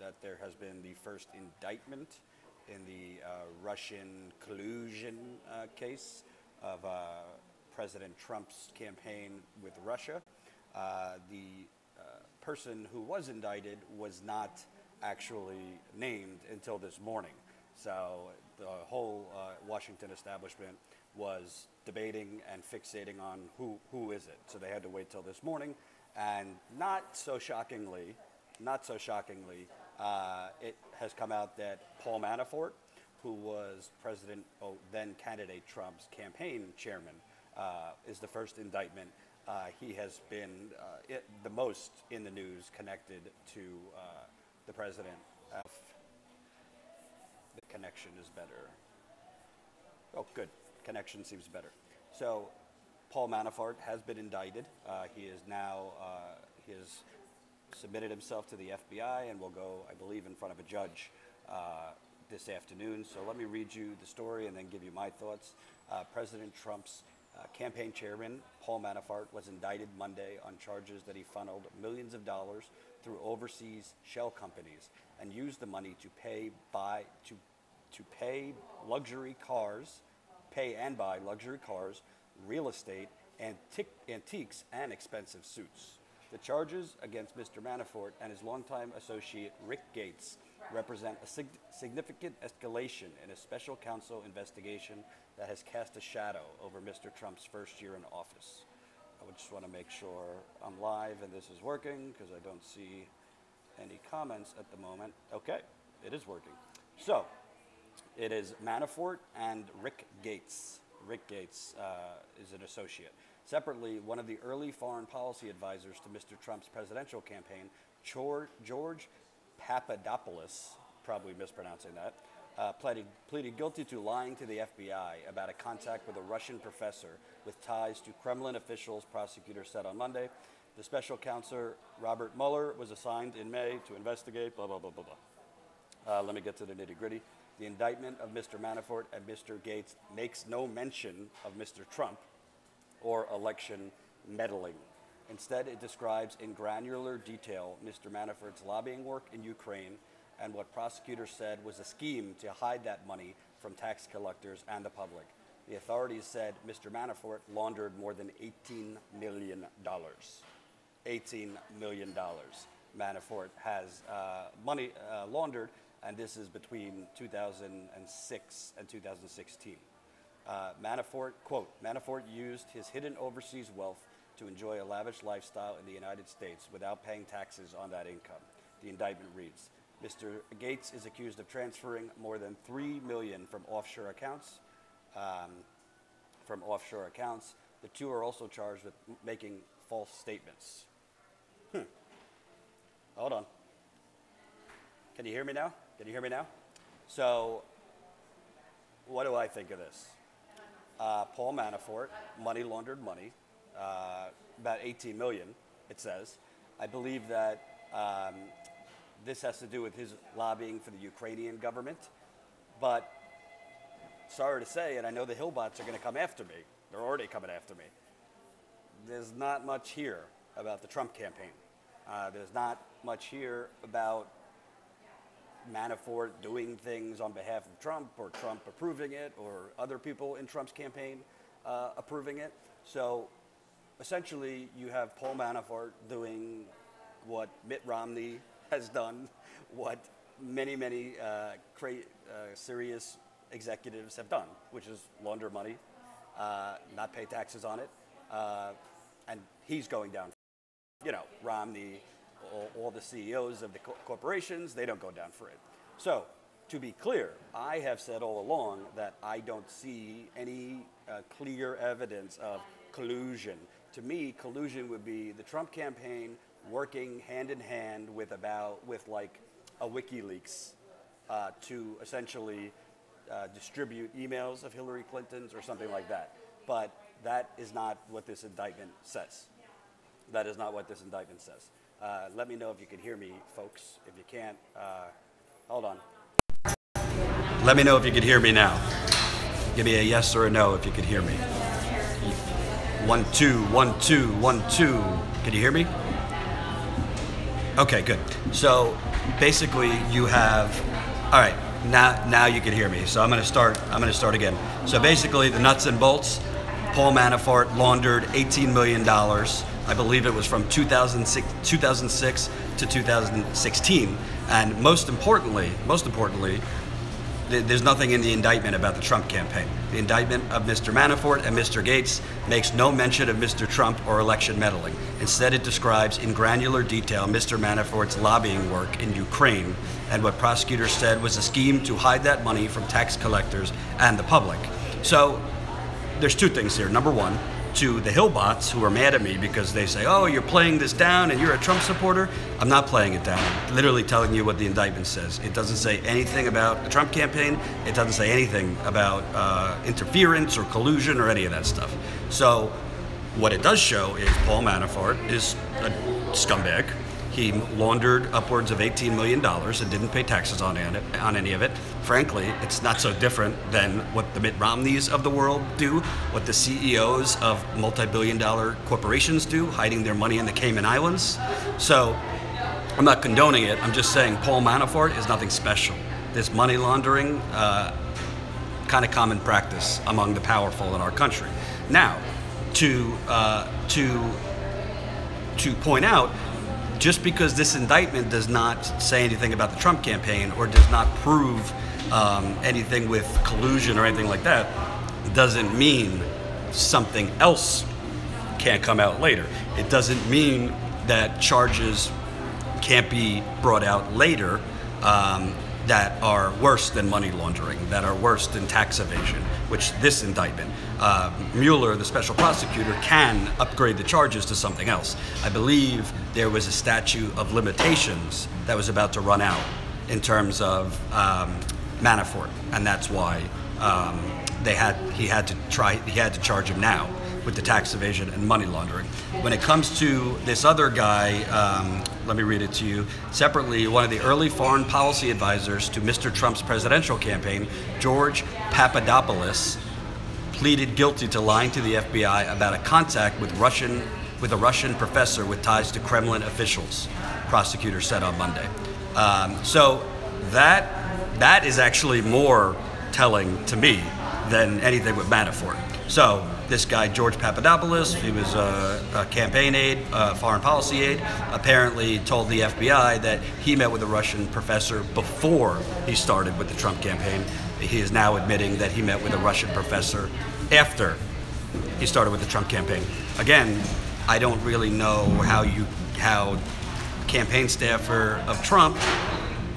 that there has been the first indictment in the Russian collusion case of President Trump's campaign with Russia. The person who was indicted was not actually named until this morning. So the whole Washington establishment was debating and fixating on who is it. So they had to wait till this morning, and not so shockingly, it has come out that Paul Manafort, who was then candidate Trump's campaign chairman, is the first indictment. He has been the most in the news connected to the president. The connection is better. Oh, good. Connection seems better. So Paul Manafort has been indicted. He is now, he has submitted himself to the FBI and will go, I believe, in front of a judge this afternoon. So let me read you the story and then give you my thoughts. President Trump's campaign chairman, Paul Manafort, was indicted Monday on charges that he funneled millions of dollars through overseas shell companies and used the money to pay and buy luxury cars, real estate, antiques, and expensive suits. The charges against Mr. Manafort and his longtime associate Rick Gates represent a significant escalation in a special counsel investigation that has cast a shadow over Mr. Trump's first year in office. I would just want to make sure I'm live and this is working because I don't see any comments at the moment. Okay, it is working. So it is Manafort and Rick Gates. Rick Gates is an associate. Separately, one of the early foreign policy advisors to Mr. Trump's presidential campaign, George Papadopoulos, probably mispronouncing that, pleaded guilty to lying to the FBI about a contact with a Russian professor with ties to Kremlin officials, prosecutors said on Monday. The special counsel, Robert Mueller, was assigned in May to investigate, blah, blah, blah, blah, blah. Let me get to the nitty-gritty. The indictment of Mr. Manafort and Mr. Gates makes no mention of Mr. Trump or election meddling. Instead, it describes in granular detail Mr. Manafort's lobbying work in Ukraine and what prosecutors said was a scheme to hide that money from tax collectors and the public. The authorities said Mr. Manafort laundered more than $18 million. $18 million. Manafort has money laundered, and this is between 2006 and 2016. Manafort, quote, Manafort used his hidden overseas wealth to enjoy a lavish lifestyle in the United States without paying taxes on that income. The indictment reads, Mr. Gates is accused of transferring more than $3 million from offshore accounts. The two are also charged with making false statements. Hold on. Can you hear me now? Can you hear me now? So, what do I think of this? Paul Manafort, money laundered money, about 18 million, it says. I believe that this has to do with his lobbying for the Ukrainian government. But sorry to say, and I know the Hillbots are going to come after me. They're already coming after me. There's not much here about the Trump campaign. There's not much here about Manafort doing things on behalf of Trump or Trump approving it or other people in Trump's campaign approving it. So essentially you have Paul Manafort doing what Mitt Romney has done, what many serious executives have done, which is launder money, not pay taxes on it, and he's going down. You know, Romney, all the CEOs of the corporations, they don't go down for it. So, to be clear, I have said all along that I don't see any clear evidence of collusion. To me, collusion would be the Trump campaign working hand in hand with like a WikiLeaks to essentially distribute emails of Hillary Clinton's or something like that. But that is not what this indictment says. That is not what this indictment says. Let me know if you can hear me, folks. If you can't, hold on. Let me know if you can hear me now. Give me a yes or a no if you can hear me. 1, 2, 1, 2, 1, 2. Can you hear me? Okay, good. So basically you have, all right, now you can hear me. So I'm going to start again. So basically the nuts and bolts, Paul Manafort laundered $18 million. I believe it was from 2006 to 2016. And most importantly, there's nothing in the indictment about the Trump campaign. The indictment of Mr. Manafort and Mr. Gates makes no mention of Mr. Trump or election meddling. Instead, it describes in granular detail Mr. Manafort's lobbying work in Ukraine and what prosecutors said was a scheme to hide that money from tax collectors and the public. So there's two things here. Number one, to the Hillbots who are mad at me because they say, oh, you're playing this down and you're a Trump supporter. I'm not playing it down. I'm literally telling you what the indictment says. It doesn't say anything about the Trump campaign. It doesn't say anything about interference or collusion or any of that stuff. So what it does show is Paul Manafort is a scumbag. He laundered upwards of $18 million and didn't pay taxes on any of it. Frankly, it's not so different than what the Mitt Romneys of the world do, what the CEOs of multi-billion-dollar corporations do, hiding their money in the Cayman Islands. So I'm not condoning it. I'm just saying Paul Manafort is nothing special. This money laundering, kind of common practice among the powerful in our country. Now, to point out, just because this indictment does not say anything about the Trump campaign or does not prove anything with collusion or anything like that, doesn't mean something else can't come out later. It doesn't mean that charges can't be brought out later that are worse than money laundering, that are worse than tax evasion, which this indictment, Mueller, the special prosecutor, can upgrade the charges to something else. I believe there was a statute of limitations that was about to run out in terms of Manafort, and that's why he had to charge him now with the tax evasion and money laundering. When it comes to this other guy, let me read it to you. Separately, one of the early foreign policy advisors to Mr. Trump's presidential campaign, George Papadopoulos, pleaded guilty to lying to the FBI about a contact with a Russian professor with ties to Kremlin officials, prosecutors said on Monday. So that is actually more telling to me than anything with Manafort. So this guy, George Papadopoulos, he was a campaign aide, foreign policy aide, apparently told the FBI that he met with a Russian professor before he started with the Trump campaign. He is now admitting that he met with a Russian professor after he started with the Trump campaign. Again, I don't really know how campaign staffer of Trump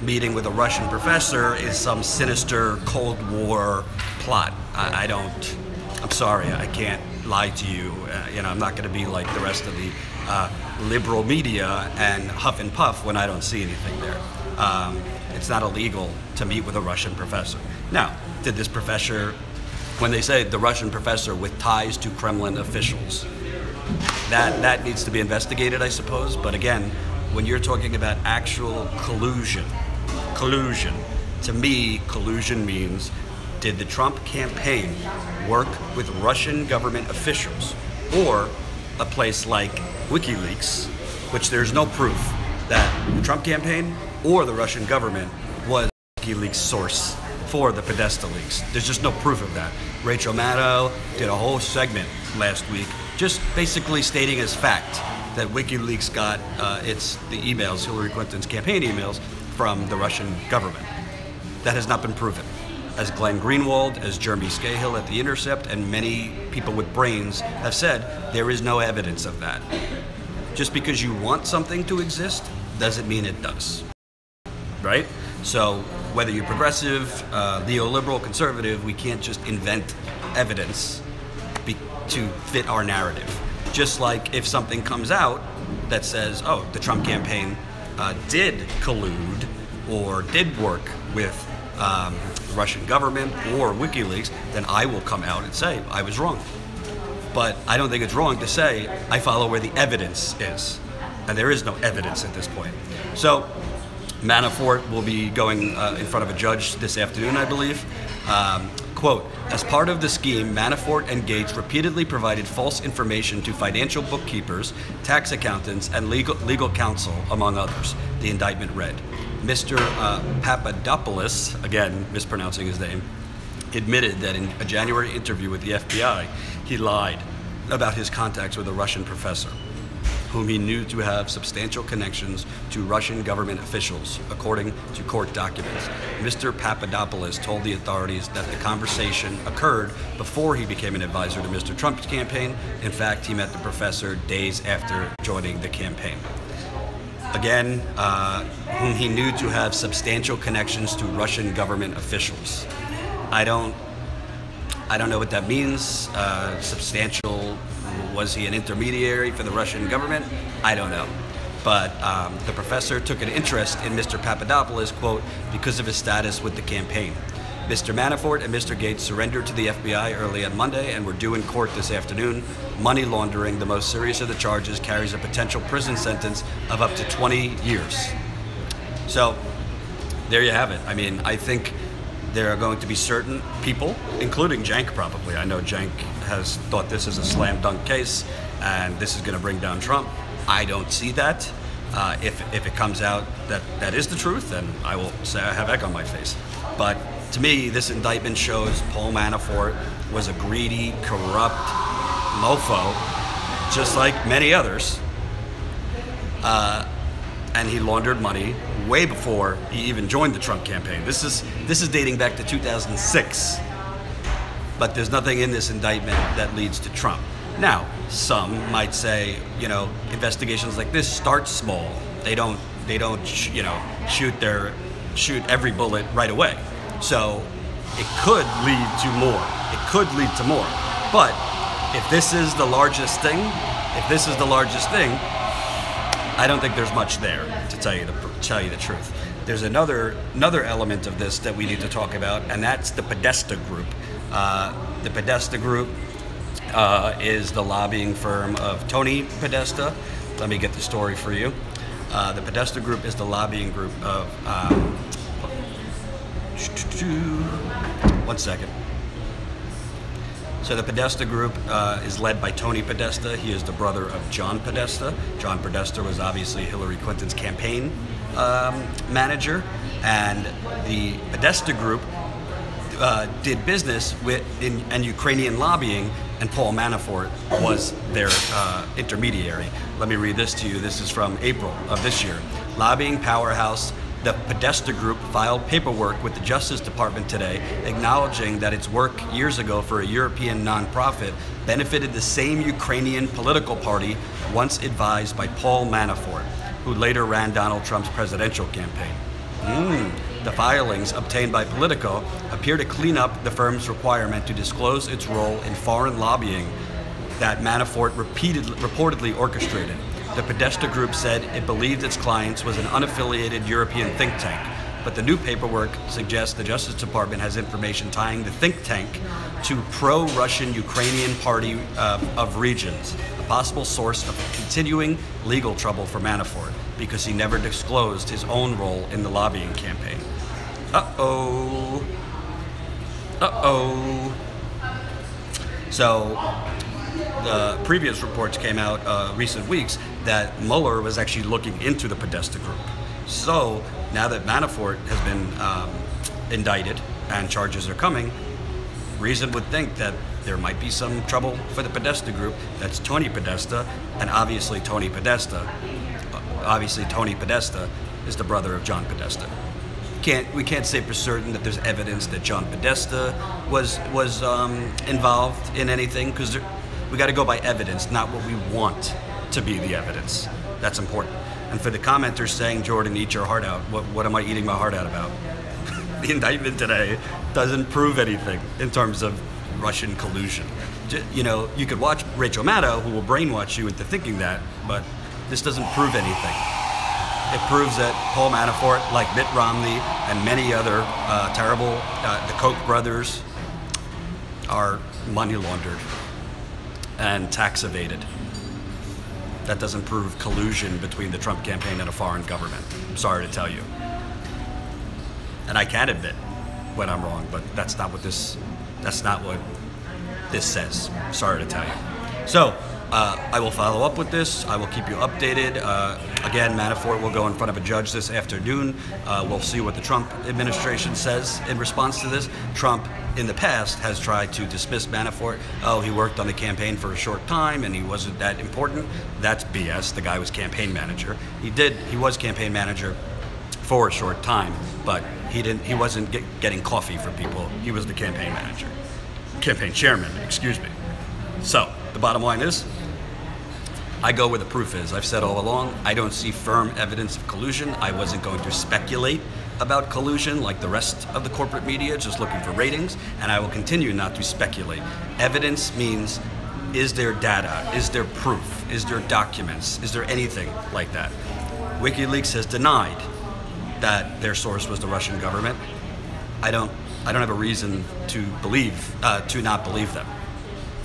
meeting with a Russian professor is some sinister Cold War plot. I'm sorry, I can't lie to you. I'm not going to be like the rest of the liberal media and huff and puff when I don't see anything there. It's not illegal to meet with a Russian professor. Now, did this professor, when they say the Russian professor with ties to Kremlin officials, that needs to be investigated, I suppose. But again, when you're talking about actual collusion, to me, collusion means, did the Trump campaign work with Russian government officials or a place like WikiLeaks, which there's no proof that the Trump campaign or the Russian government was WikiLeaks source for the Podesta leaks? There's just no proof of that. Rachel Maddow did a whole segment last week just basically stating as fact that WikiLeaks got the emails, Hillary Clinton's campaign emails, from the Russian government. That has not been proven. As Glenn Greenwald, as Jeremy Scahill at The Intercept, and many people with brains have said, there is no evidence of that. Just because you want something to exist doesn't mean it does, right? So whether you're progressive, neoliberal, conservative, we can't just invent evidence to fit our narrative. Just like if something comes out that says, oh, the Trump campaign did collude or did work with the Russian government or WikiLeaks, then I will come out and say I was wrong. But I don't think it's wrong to say I follow where the evidence is. And there is no evidence at this point. So Manafort will be going in front of a judge this afternoon, I believe. Quote, as part of the scheme, Manafort and Gates repeatedly provided false information to financial bookkeepers, tax accountants, and legal counsel, among others, the indictment read. Mr. Papadopoulos, again mispronouncing his name, admitted that in a January interview with the FBI, he lied about his contacts with a Russian professor, whom he knew to have substantial connections to Russian government officials, according to court documents. Mr. Papadopoulos told the authorities that the conversation occurred before he became an advisor to Mr. Trump's campaign. In fact, he met the professor days after joining the campaign. Again, whom he knew to have substantial connections to Russian government officials. I don't know what that means. Substantial, was he an intermediary for the Russian government? I don't know. But the professor took an interest in Mr. Papadopoulos, quote, because of his status with the campaign. Mr. Manafort and Mr. Gates surrendered to the FBI early on Monday and were due in court this afternoon. Money laundering, the most serious of the charges, carries a potential prison sentence of up to 20 years. So, there you have it. I mean, I think there are going to be certain people, including Cenk probably. I know Cenk has thought this is a slam dunk case and this is going to bring down Trump. I don't see that. If it comes out that that is the truth, then I will say I have egg on my face. But to me, this indictment shows Paul Manafort was a greedy, corrupt mofo, just like many others. And he laundered money way before he even joined the Trump campaign. This is dating back to 2006. But there's nothing in this indictment that leads to Trump. Now, some might say, you know, investigations like this start small. They don't shoot every bullet right away. So it could lead to more. It could lead to more. But if this is the largest thing, I don't think there's much there, to tell you the truth. There's another element of this that we need to talk about, and that's the Podesta Group. The Podesta Group is the lobbying firm of Tony Podesta. Let me get the story for you. The Podesta Group is the lobbying group of, one second. So the Podesta Group is led by Tony Podesta. He is the brother of John Podesta. John Podesta was obviously Hillary Clinton's campaign manager, and the Podesta Group did business in Ukrainian lobbying, and Paul Manafort was their intermediary. Let me read this to you. This is from April of this year. Lobbying powerhouse, the Podesta Group filed paperwork with the Justice Department today, acknowledging that its work years ago for a European nonprofit benefited the same Ukrainian political party once advised by Paul Manafort, who later ran Donald Trump's presidential campaign. The filings obtained by Politico appear to clean up the firm's requirement to disclose its role in foreign lobbying that Manafort reportedly orchestrated. The Podesta Group said it believed its clients was an unaffiliated European think tank, but the new paperwork suggests the Justice Department has information tying the think tank to pro-Russian Ukrainian party of regions, a possible source of continuing legal trouble for Manafort, because he never disclosed his own role in the lobbying campaign. Uh-oh. Uh-oh. So, the previous reports came out recent weeks that Mueller was actually looking into the Podesta Group. So now that Manafort has been indicted and charges are coming, reason would think that there might be some trouble for the Podesta Group. That's Tony Podesta, and obviously Tony Podesta. Obviously Tony Podesta is the brother of John Podesta. We can't say for certain that there's evidence that John Podesta was involved in anything, because we got to go by evidence, not what we want to be the evidence. That's important. And for the commenters saying, Jordan, eat your heart out, what am I eating my heart out about? The indictment today doesn't prove anything in terms of Russian collusion. You know, you could watch Rachel Maddow, who will brainwash you into thinking that, but this doesn't prove anything. It proves that Paul Manafort, like Mitt Romney and many other terrible, the Koch brothers, are money laundered and tax evaded. That doesn't prove collusion between the Trump campaign and a foreign government. I'm sorry to tell you. And I can admit when I'm wrong, but that's not what this says. Sorry to tell you. So, I will follow up with this. I will keep you updated. Again, Manafort will go in front of a judge this afternoon. We'll see what the Trump administration says in response to this. Trump, in the past, has tried to dismiss Manafort. Oh, he worked on the campaign for a short time and he wasn't that important. That's BS. The guy was campaign manager. He was campaign manager for a short time, but he wasn't getting coffee for people. He was the campaign manager. Campaign chairman, excuse me. So, the bottom line is, I go where the proof is. I've said all along, I don't see firm evidence of collusion. I wasn't going to speculate about collusion like the rest of the corporate media, just looking for ratings, and I will continue not to speculate. Evidence means, is there data? Is there proof? Is there documents? Is there anything like that? WikiLeaks has denied that their source was the Russian government. I don't have a reason to not believe them.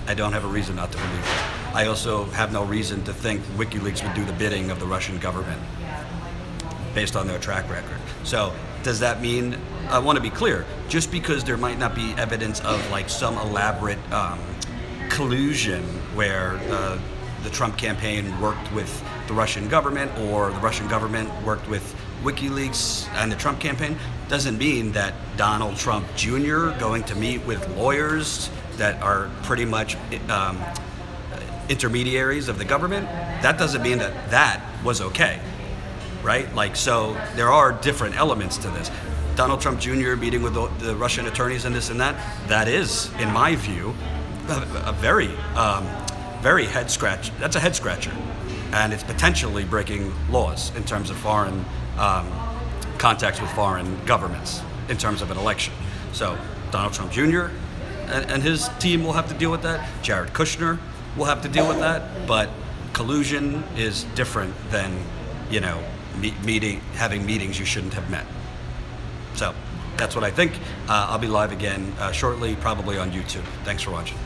I don't have a reason not to believe them. I also have no reason to think WikiLeaks would do the bidding of the Russian government based on their track record. So does that mean, I want to be clear, just because there might not be evidence of like some elaborate collusion where the Trump campaign worked with the Russian government or the Russian government worked with WikiLeaks and the Trump campaign, doesn't mean that Donald Trump Jr. going to meet with lawyers that are pretty much intermediaries of the government, that doesn't mean that that was okay, right? Like, so there are different elements to this. Donald Trump Jr. meeting with the Russian attorneys and this and that, that is, in my view, a very, very head scratch. That's a head scratcher. And it's potentially breaking laws in terms of foreign contacts with foreign governments in terms of an election. So Donald Trump Jr. and his team will have to deal with that. Jared Kushner will have to deal with that. But collusion is different than, you know, having meetings you shouldn't have met. So that's what I think. I'll be live again shortly, probably on YouTube. Thanks for watching.